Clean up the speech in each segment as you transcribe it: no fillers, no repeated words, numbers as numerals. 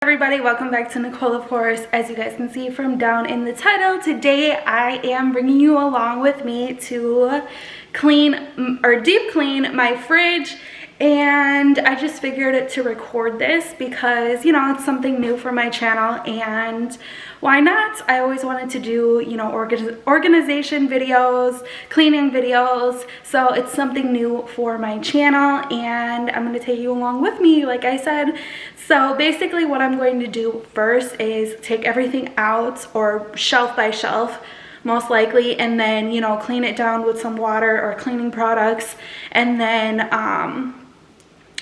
Everybody, welcome back to Nicole, of course. As you guys can see from down in the title, today I am bringing you along with me to clean or deep clean my fridge. And I just figured to record this because, you know, it's something new for my channel and why not? I always wanted to do, you know, organization videos, cleaning videos. So it's something new for my channel and I'm going to take you along with me, like I said. So basically what I'm going to do first is take everything out, or shelf by shelf most likely, and then, you know, clean it down with some water or cleaning products, and then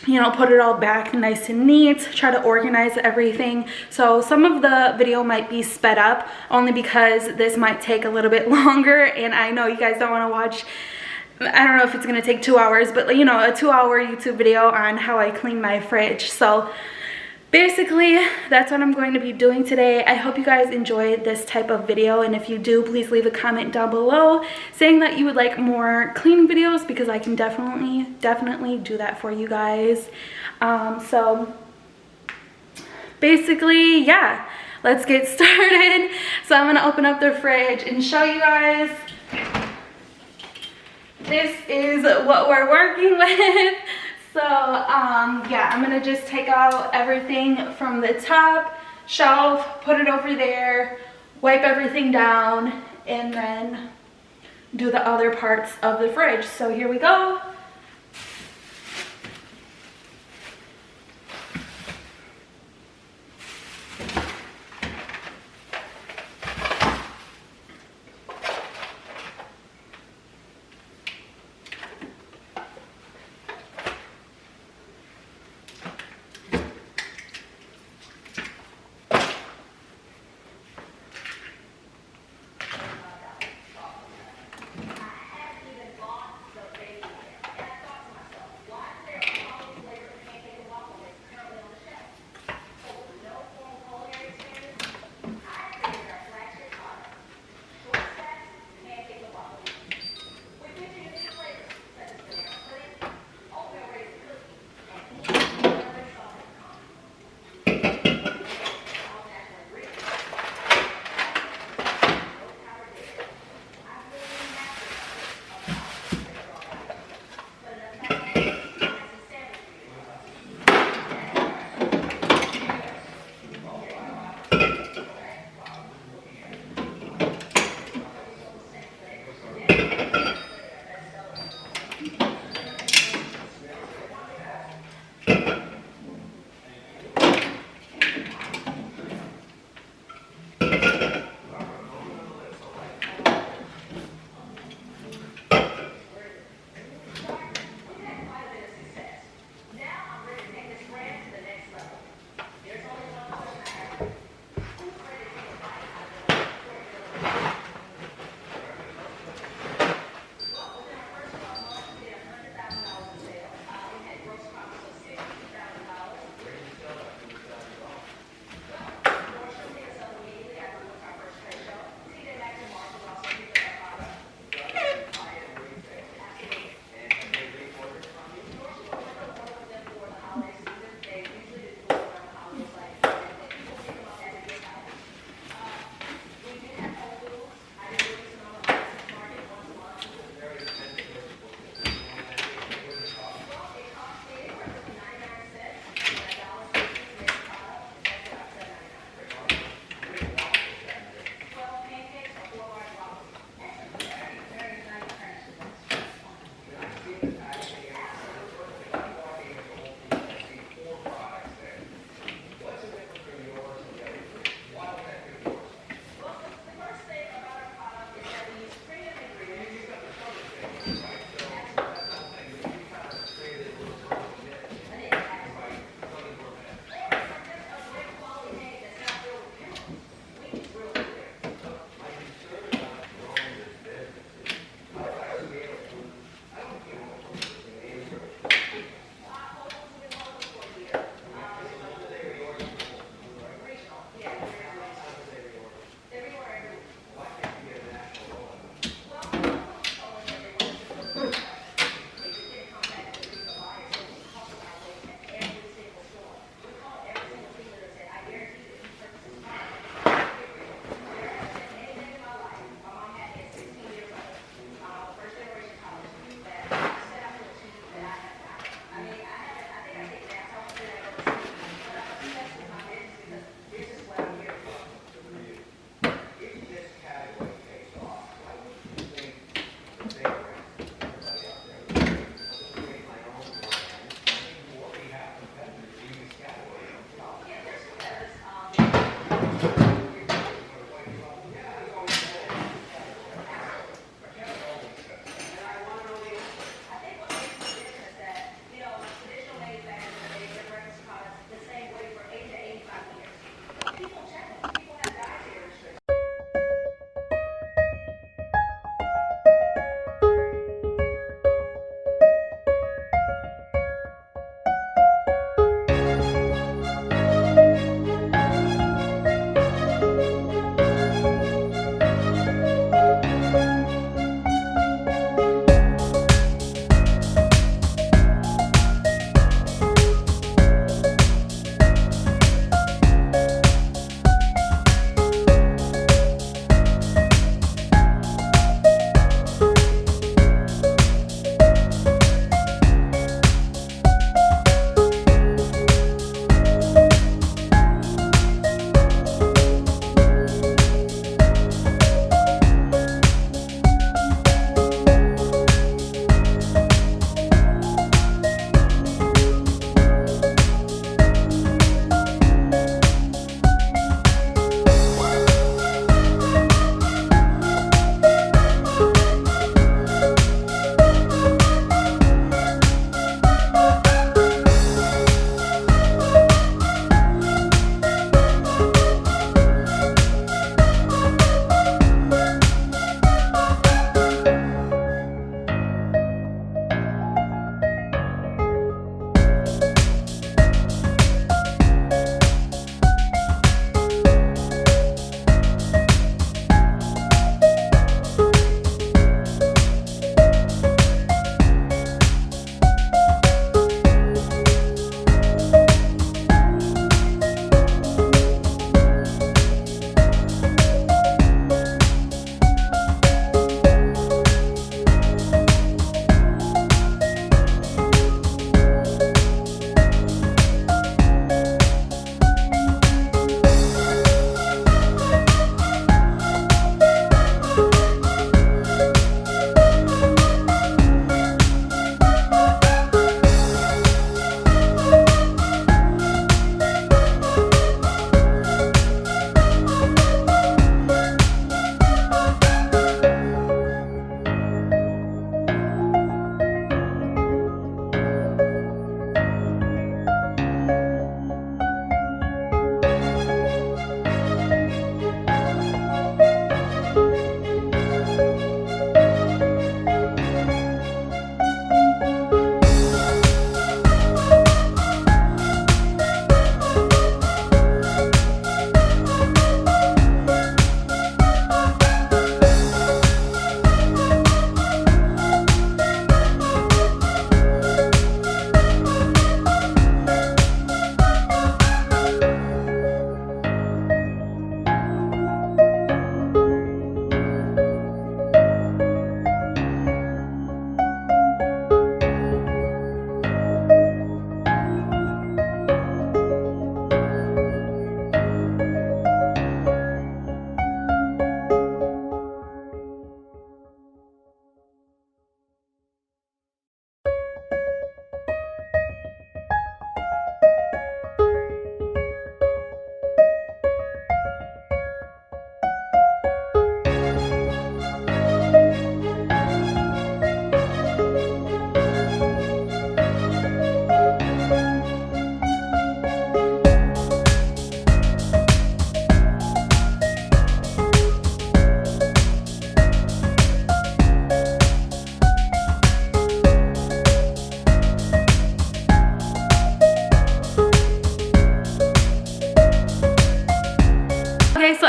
you know, put it all back nice and neat, try to organize everything. So some of the video might be sped up only because this might take a little bit longer, and I know you guys don't want to watch, I don't know if it's going to take 2 hours, but you know, a 2-hour YouTube video on how I clean my fridge. So basically, that's what I'm going to be doing today. I hope you guys enjoyed this type of video, and if you do, please leave a comment down below saying that you would like more cleaning videos, because I can definitely do that for you guys. So basically, yeah, let's get started. So I'm gonna open up the fridge and show you guys. This is what we're working with. So yeah, I'm gonna just take out everything from the top shelf, put it over there, wipe everything down, and then do the other parts of the fridge. So here we go.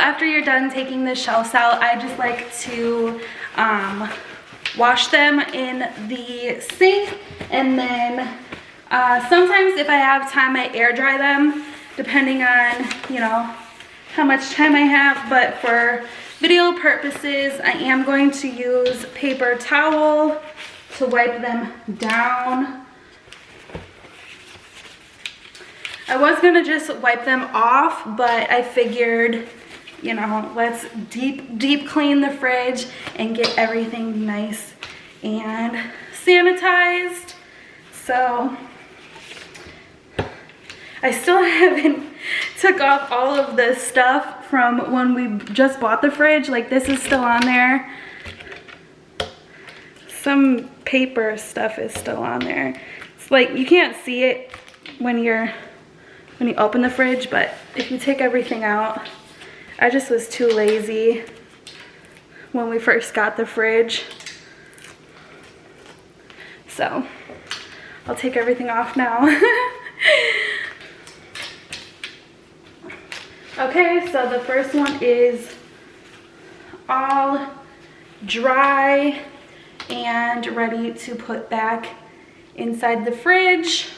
after you're done taking the shelves out, I just like to wash them in the sink, and then sometimes if I have time I air dry them depending on, you know, how much time I have. But for video purposes, I am going to use paper towel to wipe them down. I was gonna just wipe them off, but I figured, you know, let's deep clean the fridge and get everything nice and sanitized. So I still haven't took off all of the stuff from when we just bought the fridge. Like, this is still on there. Some paper stuff is still on there. It's like you can't see it when you open the fridge, but if you take everything out, I just was too lazy when we first got the fridge. So I'll take everything off now. Okay, so the first one is all dry and ready to put back inside the fridge.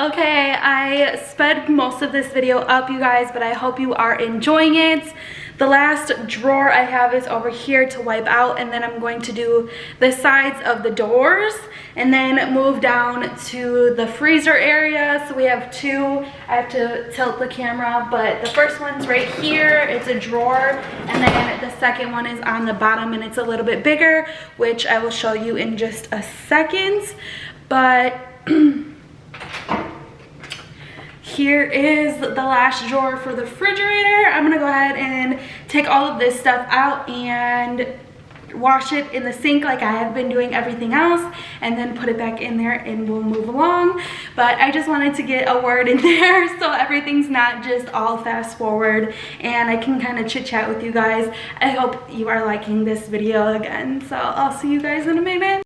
Okay, I sped most of this video up, you guys, but I hope you are enjoying it. The last drawer I have is over here to wipe out, and then I'm going to do the sides of the doors and then move down to the freezer area. So we have two. I have to tilt the camera, but the first one's right here. It's a drawer, and then the second one is on the bottom, and it's a little bit bigger, which I will show you in just a second. But here is the last drawer for the refrigerator. I'm gonna go ahead and take all of this stuff out and wash it in the sink like I have been doing everything else, and then put it back in there and we'll move along. But I just wanted to get a word in there so everything's not just all fast forward and I can kind of chit chat with you guys. I hope you are liking this video again. So I'll see you guys in a minute.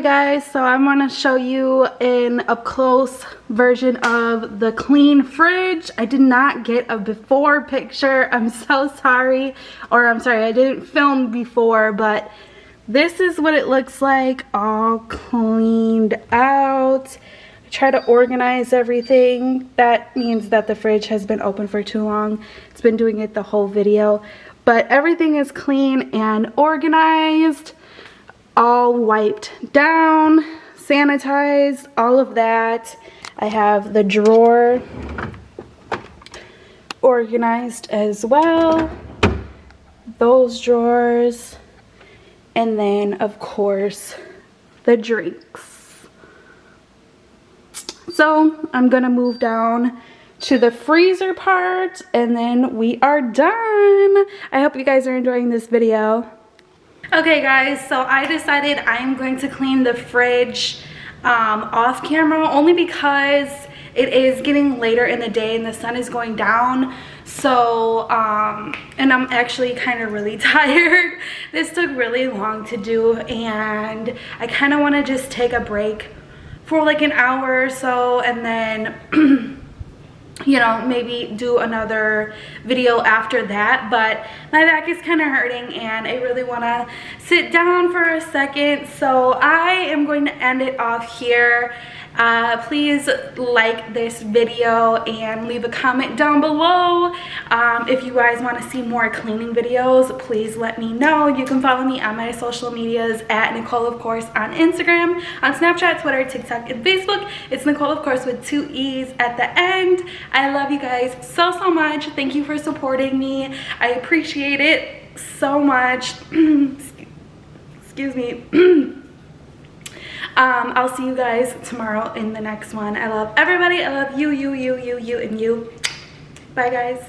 Okay guys, so I'm going to show you an up close version of the clean fridge. I did not get a before picture. I'm so sorry. Or I'm sorry, I didn't film before, but this is what it looks like all cleaned out. I try to organize everything. That means that the fridge has been open for too long. It's been doing it the whole video. But everything is clean and organized. All wiped down, sanitized, all of that. I have the drawer organized as well, those drawers, and then of course the drinks. So I'm gonna move down to the freezer part and then we are done. I hope you guys are enjoying this video. Okay guys, so I decided I'm going to clean the fridge off camera only because it is getting later in the day and the sun is going down. So and I'm actually kind of really tired. This took really long to do and I kind of want to just take a break for like an hour or so and then you know, maybe do another video after that. But my back is kind of hurting and I really want to sit down for a second, so I am going to end it off here. Please like this video and leave a comment down below. If you guys want to see more cleaning videos, please let me know. You can follow me on my social medias at Nicole of Course on Instagram, on Snapchat, Twitter, TikTok, and Facebook. It's Nicole of Course with 2 E's at the end. I love you guys so much. Thank you for supporting me. I appreciate it so much. Excuse me. I'll see you guys tomorrow in the next one. I love everybody. I love you, and you. Bye guys.